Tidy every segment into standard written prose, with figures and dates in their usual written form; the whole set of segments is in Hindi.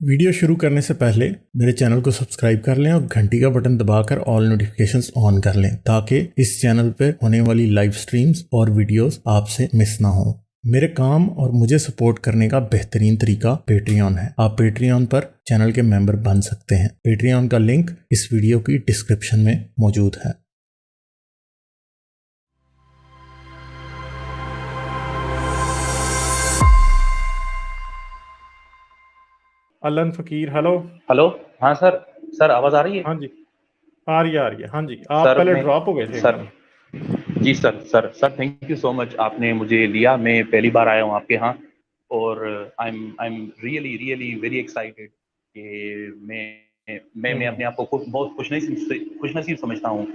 वीडियो शुरू करने से पहले मेरे चैनल को सब्सक्राइब कर लें और घंटी का बटन दबाकर ऑल नोटिफिकेशंस ऑन कर लें ताकि इस चैनल पर होने वाली लाइव स्ट्रीम्स और वीडियोस आपसे मिस ना हो। मेरे काम और मुझे सपोर्ट करने का बेहतरीन तरीका पेट्रियन है। आप पेट्रियन पर चैनल के मेंबर बन सकते हैं। पेट्रियन का लिंक इस वीडियो की डिस्क्रिप्शन में मौजूद है। अलन फकीर, हेलो। हेलो, हाँ सर। सर आवाज आ रही है? हाँ जी, आ रही है। हाँ जी, आप सर पहले मैं ड्रॉप हो गए थे सर एकदम। जी sir thank you so much, आपने मुझे लिया। मैं पहली बार आया हूँ आपके यहाँ और I am really really very excited कि मैं अपने आप को बहुत खुशनसीब समझता हूँ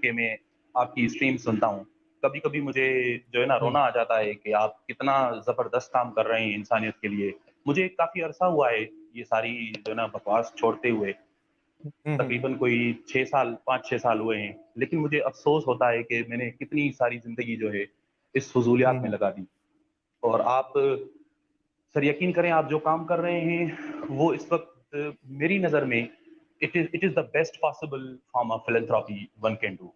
कि मैं आपकी स्ट्रीम सुनता हूँ। कभी कभी मुझे जो है ना रोना आ जाता है कि आप कितना जबरदस्त काम कर रहे हैं इंसानियत के लिए। मुझे काफी अरसा हुआ है ये सारी जो है ना बकवास छोड़ते हुए, तकरीबन कोई 5-6 साल हुए हैं। लेकिन मुझे अफसोस होता है कि मैंने कितनी सारी जिंदगी जो है इस फजूलियात में लगा दी। और आप सर यकीन करें, आप जो काम कर रहे हैं वो इस वक्त मेरी नज़र में it is the best possible form of philanthropy one can do.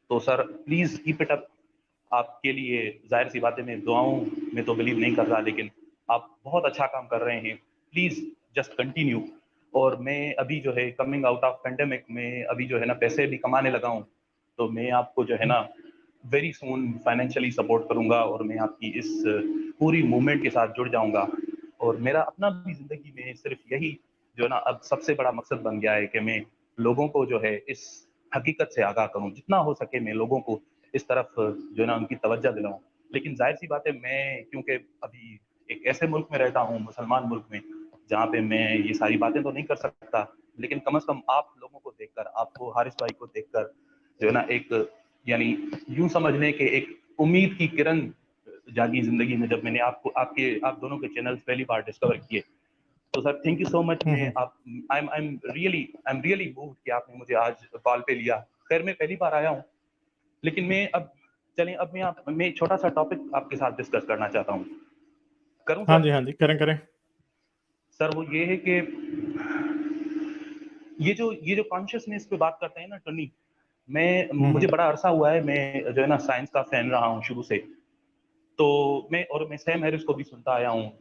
तो sir please keep it up. आपके लिए जाहिर सी बातें मैं दुआओं में तो बिलीव नहीं कर रहा, लेकिन आप बहुत अच्छा काम कर रहे हैं। Please just continue. और मैं अभी जो है कमिंग आउट ऑफ पेंडेमिक में अभी जो है ना पैसे भी कमाने लगा हूँ, तो मैं आपको जो है ना वेरी सून फाइनेंशियली सपोर्ट करूंगा और मैं आपकी इस पूरी मूवमेंट के साथ जुड़ जाऊंगा। और मेरा अपना भी ज़िंदगी में सिर्फ यही जो है ना अब सबसे बड़ा मकसद बन गया है कि मैं लोगों को जो है इस हकीकत से आगाह करूं, जितना हो सके मैं लोगों को इस तरफ जो है ना उनकी तवज्जो दिलाऊं। लेकिन जाहिर सी बात है, मैं क्योंकि अभी एक ऐसे मुल्क में रहता हूं, मुसलमान मुल्क में, जहाँ पे मैं ये सारी बातें तो नहीं कर सकता। लेकिन कम से कम आप लोगों को देखकर, आपको हारिस भाई को देखकर जो है ना एक यानी यूं समझ लें कि एक उम्मीद की किरण जागी जिंदगी में, जब मैंने आप दोनों के चैनल्स पहली बार डिस्कवर किए। तो sir thank you so much. मैं आप आई एम रियली मूव्ड कि आपने मुझे आज कॉल पे लिया। खैर मैं पहली बार आया हूँ, लेकिन मैं छोटा सा टॉपिक आपके साथ डिस्कस करना चाहता हूँ। करूँ हाँ सर? जी, हाँ जी, करें। सर वो ये है कि ये जो कॉन्शियसनेस पे बात करते हैं ना टनी, मुझे बड़ा अरसा हुआ है, मैं जो है ना साइंस का फैन रहा हूँ शुरू से। तो मैं सैम हैरिस को भी सुनता आया हूँ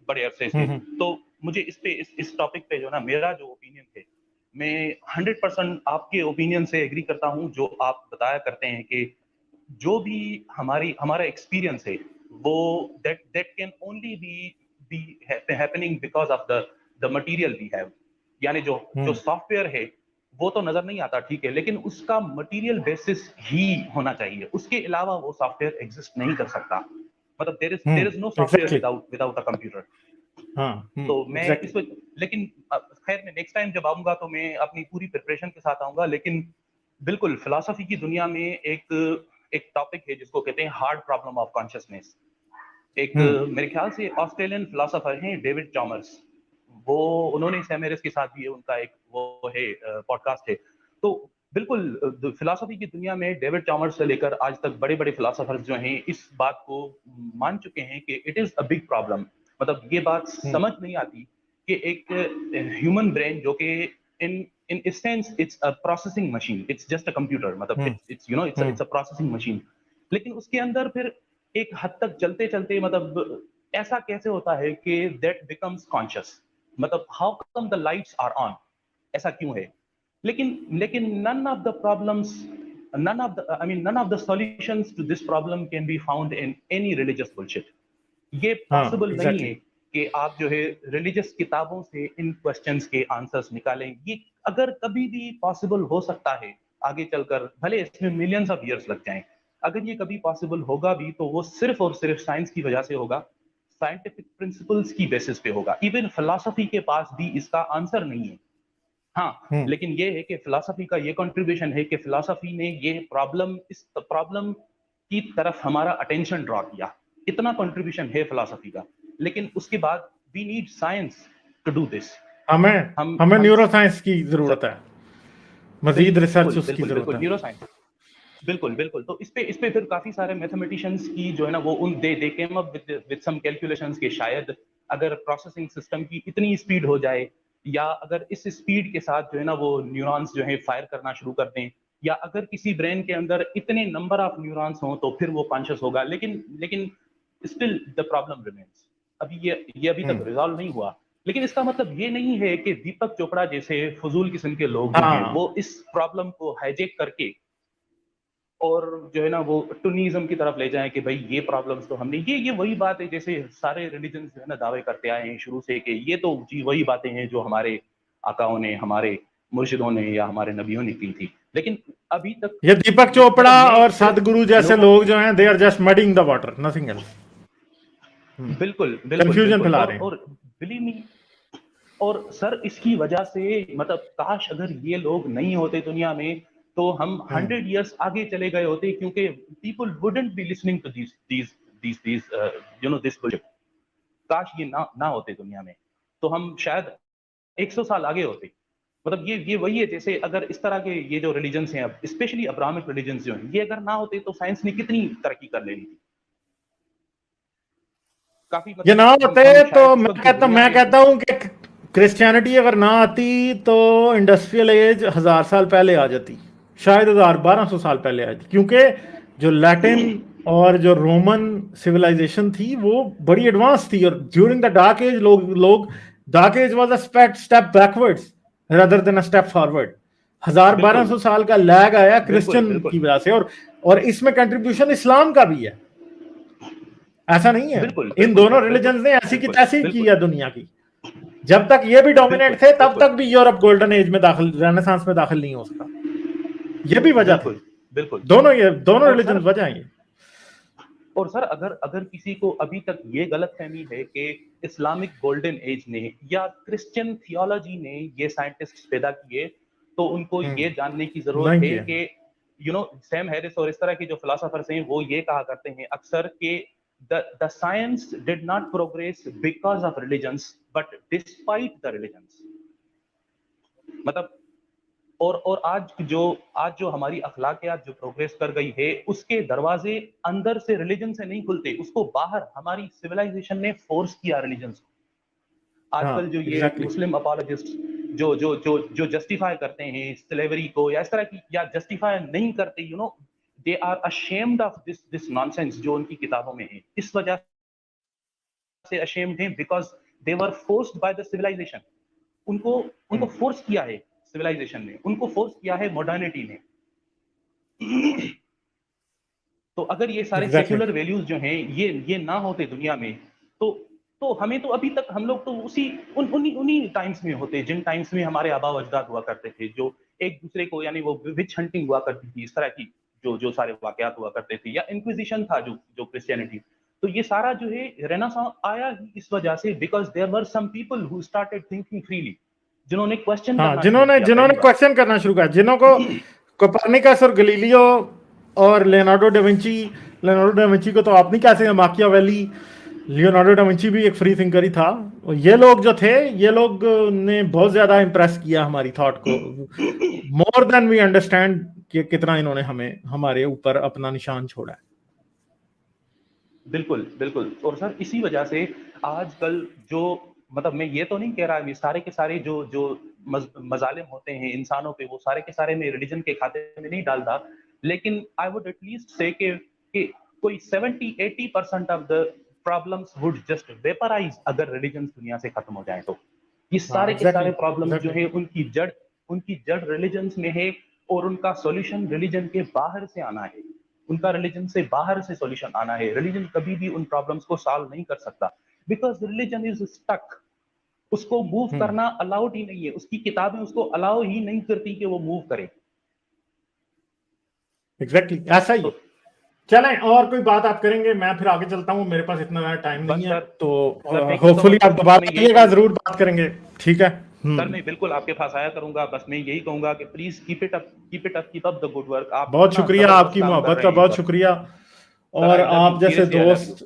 बड़े अरसे से। तो मुझे इस टॉपिक पे जो ना मेरा जो ओपिनियन थे, मैं 100% आपके ओपिनियन से एग्री करता हूँ जो आप बताया करते हैं कि जो भी हमारा एक्सपीरियंस है वो that can only be happening because of the material we have. यानी जो सॉफ्टवेयर है वो तो नजर नहीं आता, ठीक है, लेकिन उसका मटेरियल बेसिस ही होना चाहिए। उसके अलावा वो सॉफ्टवेयर एग्जिस्ट नहीं कर सकता। मतलब there is no software exactly. Without a computer. हाँ, तो मैं एग्जैक्टली। इस वक्त, लेकिन खैर मैं नेक्स्ट टाइम जब आऊंगा तो मैं अपनी पूरी प्रिपरेशन के साथ आऊंगा। लेकिन बिल्कुल फिलॉसफी की दुनिया में एक टॉपिक है जिसको कहते हैं हार्ड प्रॉब्लम ऑफ कॉन्शियसनेस। एक मेरे ख्याल से ऑस्ट्रेलियन फिलोसोफर हैं डेविड चॉमर्स। वो उन्होंने सैम हैरिस के साथ भी उनका एक वो है पॉडकास्ट है। तो बिल्कुल फिलोसफी की दुनिया में डेविड चॉमर्स से लेकर आज तक बड़े बड़े फिलोसोफर्स जो हैं इस बात को मान चुके हैं कि it is a big problem. मतलब ये बात समझ नहीं आती कि एक ह्यूमन ब्रेन जो कि in in sense it's a processing machine, it's just a computer, मतलब it's you know it's a processing machine. लेकिन उसके अंदर फिर एक हद तक चलते चलते मतलब ऐसा कैसे होता है कि दैट बिकम्स कॉन्शियस। मतलब how come the lights are on, ऐसा क्यों है? लेकिन none of the solutions to this problem can be found in any religious bullshit. ये हाँ, पॉसिबल नहीं एग्जैक्टली। है कि आप जो है रिलीजियस किताबों से इन क्वेश्चंस के आंसर्स निकालें। ये अगर कभी भी पॉसिबल हो सकता है आगे चलकर, भले इसमें मिलियंस ऑफ ईयर्स लग जाएं, अगर ये कभी पॉसिबल होगा भी तो वो सिर्फ और सिर्फ साइंस की वजह से होगा, साइंटिफिक प्रिंसिपल्स की बेसिस पे होगा। इवन फिलॉसफी के पास भी इसका आंसर नहीं है। हाँ, लेकिन ये है कि फिलॉसफी का ये कंट्रीब्यूशन है कि फिलॉसफी ने इस प्रॉब्लम की तरफ हमारा अटेंशन ड्रॉ किया। इतना कंट्रीब्यूशन है फिलॉसफी का। लेकिन उसके बाद we need science to do this. हमें हम हमें हम न्यूरोसाइंस की सर, जरूरत है, मजीद रिसर्च बिल्कुल उसकी बिल्कुल जरूरत बिल्कुल है। न्यूरो साइंस, बिल्कुल बिल्कुल। तो इस पे फिर काफी सारे मैथमेटिशियंस की जो है ना वो they came up with some calculations के शायद अगर प्रोसेसिंग सिस्टम की इतनी स्पीड हो जाए, या अगर इस स्पीड के साथ जो है ना वो न्यूरॉन्स जो है फायर करना शुरू कर दें, या अगर किसी ब्रेन के अंदर इतने नंबर ऑफ न्यूरॉन्स हों तो फिर वो कॉन्शियस होगा। लेकिन लेकिन स्टिल द प्रॉब्लम रिमेन्स। अभी ये अभी तक रिजॉल्व नहीं हुआ। लेकिन इसका मतलब ये नहीं है कि दीपक चोपड़ा जैसे फजूल किस्म के लोग जो हैं हाँ वो इस प्रॉब्लम को हाईजेक करके और जो है ना वो टूनिज्म की तरफ ले जाएं कि भाई ये प्रॉब्लम्स तो हमने, ये वही बात है जैसे सारे रिलीजन जो है ना दावे करते आए हैं शुरू से कि ये तो जी वही बातें हैं जो हमारे आकाओं ने, हमारे मुर्शिदों ने या हमारे नबियों ने की थी। लेकिन अभी तक ये दीपक चोपड़ा मतलब और सदगुरु जैसे लोग जो हैं, they are just mudding the water, nothing else. बिल्कुल बिल्कुल कंफ्यूजन बिल्कुल। फैला रहे हैं। और बिलीव मी, और सर इसकी वजह से मतलब काश अगर ये लोग नहीं होते दुनिया में तो हम 100 years आगे चले गए होते, क्योंकि people wouldn't be listening to these you know this bullshit. काश ये ना होते दुनिया में तो हम शायद 100 साल आगे होते। मतलब ये वही है जैसे अगर इस तरह के ये जो रिलीजन्स हैं, स्पेशली अब्राहमिक रिलीजन्स जो हैं, ये अगर ना होते तो साइंस ने कितनी तरक्की कर लेनी थी। काफी ये मतलब ना हम होते शायद तो इस वक्त जो दुनिया मैं में कहता हूं कि क्रिश्चियनिटी अगर ना आती तो इंडस्ट्रियल एज 1000 साल पहले आ जाती, शायद 1200 साल पहले आ जाती, क्योंकि जो लैटिन और जो रोमन सिविलाइजेशन थी वो बड़ी एडवांस थी। और ड्यूरिंग द डार्क एज लोग dark age was a step backwards rather than a step forward. 1200 साल का लैग आया क्रिश्चियन की वजह से, और इसमें कंट्रीब्यूशन इस्लाम का भी है, ऐसा नहीं है। बिल्कुल इन बिल्कुल दोनों सर, रिलीजन ने ऐसी की बिल्कुल तैसी की बिल्कुल है दुनिया की। जब तक ये भी डोमिनेट थे तब बिल्कुल तक भी यूरोप गोल्डन एज में दाखिल, रेनेसांस में दाखिल नहीं हो सका। ये भी वजह थी। बिल्कुल बिल्कुल। दोनों और रिलीजन सर वजह है ये। अगर अगर किसी को अभी तक ये गलतफहमी है कि इस्लामिक गोल्डन एज ने या क्रिश्चियन थियोलॉजी ने ये साइंटिस्ट पैदा किए, तो उनको ये जानने की जरूरत नहीं है किया। कि सैम हैरिस और इस तरह के जो फिलोसोफर्स हैं वो ये कहा करते हैं अक्सर कि the science did not progress because of religions but despite the religions. मतलब और आज जो हमारी अखलाकियात जो प्रोग्रेस कर गई है उसके दरवाजे अंदर से रिलीजन से नहीं खुलते, उसको बाहर हमारी सिविलाइजेशन ने फोर्स किया रिलीजन को। आजकल जो ये एग्जैक्टली। मुस्लिम अपोलोजिस्ट जो जस्टिफाई करते हैं स्लेवरी को या इस तरह की, या जस्टिफाई नहीं करते, they are ashamed of this nonsense जो उनकी किताबों में है। इस वजह से अशेम्ड हैं because they were forced by the civilization. उनको फोर्स किया है सिविलाइजेशन ने, उनको फोर्स किया है मॉडर्निटी ने। तो अगर ये सारे एग्जैक्टली। सेक्युलर वैल्यूज जो हैं ये ना होते दुनिया में, तो हमें तो अभी तक हम लोग तो उन्हीं टाइम्स में होते जिन टाइम्स में हमारे आबा अजदाद हुआ करते थे, जो एक दूसरे को, यानी वो विच हंटिंग हुआ करती थी, इस तरह की जो सारे वाकयात हुआ करते थे, या इंक्विजिशन था जो क्रिश्चियनिटी। तो ये सारा जो है रेनेसां आया ही इस वजह से because there were some people who started thinking freely, जिन्होंने क्वेश्चन हाँ, करना शुरू जिन्होंने किया जिन्होंने पहली बार। क्वेश्चन करना शुरू किया, जिन्हों को कोपर्निकस और गलीलियो और लियोनार्डो डा विंची को तो आप नहीं कह सकते, माकियावेली, लियोनार्डो डा विंची भी एक फ्री थिंकर ही था। और ये लोग जो थे, ये लोग ने बहुत ज्यादा इंप्रेस किया हमारी थॉट को, मोर देन वी अंडरस्टैंड कि कितना इन्होंने हमारे ऊपर अपना निशान छोड़ा है। बिल्कुल बिल्कुल। और सर इसी वजह से आजकल जो, मतलब मैं ये तो नहीं कह रहा ये सारे के सारे जो मजालिम होते हैं इंसानों पे, वो सारे के सारे मैं रिलीजन के खाते में नहीं डालता, लेकिन आई वुड एटलीस्ट से कि कोई 70-80% of the problems would just vaporise अगर रिलीजन दुनिया से खत्म हो जाए तो। ये सारे के सारे प्रॉब्लम्स जो है उनकी जड़ रिलीजन में है, और उनका सॉल्यूशन रिलीजन के बाहर से आना है। उनका रिलीजन से बाहर से सॉल्यूशन आना है। रिलीजन कभी भी उन प्रॉब्लम्स को सॉल्व नहीं कर सकता बिकॉज रिलीजन इज स्टक। उसको मूव करना अलाउड ही नहीं है, उसकी किताबें उसको अलाउ ही नहीं करती कि वो मूव करे। एग्जैक्टली ऐसा ही है। चलें, और कोई बात आप करेंगे, मैं फिर आगे चलता हूँ, मेरे पास इतना टाइम नहीं है, तो होपफुली आप दोबारा आइएगा, जरूर बात करेंगे। ठीक है सर, मैं बिल्कुल आपके पास आया करूंगा। बस मैं यही कहूंगा कि please keep up the good work. आप बहुत शुक्रिया, आपकी मोहब्बत का बहुत शुक्रिया। और आप जैसे दोस्त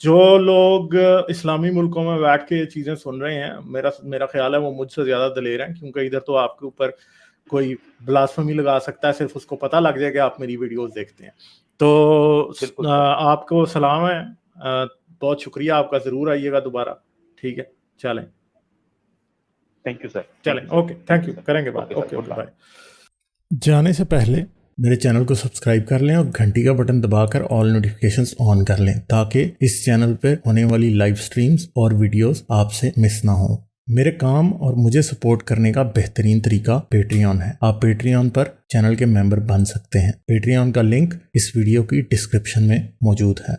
जो लोग इस्लामी मुल्कों में बैठ के ये चीजें सुन रहे हैं, मेरा ख्याल है वो मुझसे ज्यादा दलेर हैं, क्योंकि इधर तो आपके ऊपर कोई ब्लास्फेमी लगा सकता है, सिर्फ उसको पता लग जाए कि आप मेरी वीडियोस देखते हैं। तो आपको सलाम है, बहुत शुक्रिया आपका, जरूर आइएगा दोबारा। ठीक है, चलें थैंक यू सर। चलें, ओके, थैंक यू, करेंगे बात, Okay, sir. Okay okay, Good luck. Bye. जाने से पहले मेरे चैनल को सब्सक्राइब कर लें और घंटी का बटन दबाकर ऑल नोटिफिकेशंस ऑन कर लें ताकि इस चैनल पर होने वाली लाइव स्ट्रीम्स और वीडियोस आपसे मिस ना हो। मेरे काम और मुझे सपोर्ट करने का बेहतरीन तरीका पेट्रियन है। आप पेट्रियन पर चैनल के मेंबर बन सकते हैं। पेट्रियन का लिंक इस वीडियो की डिस्क्रिप्शन में मौजूद है।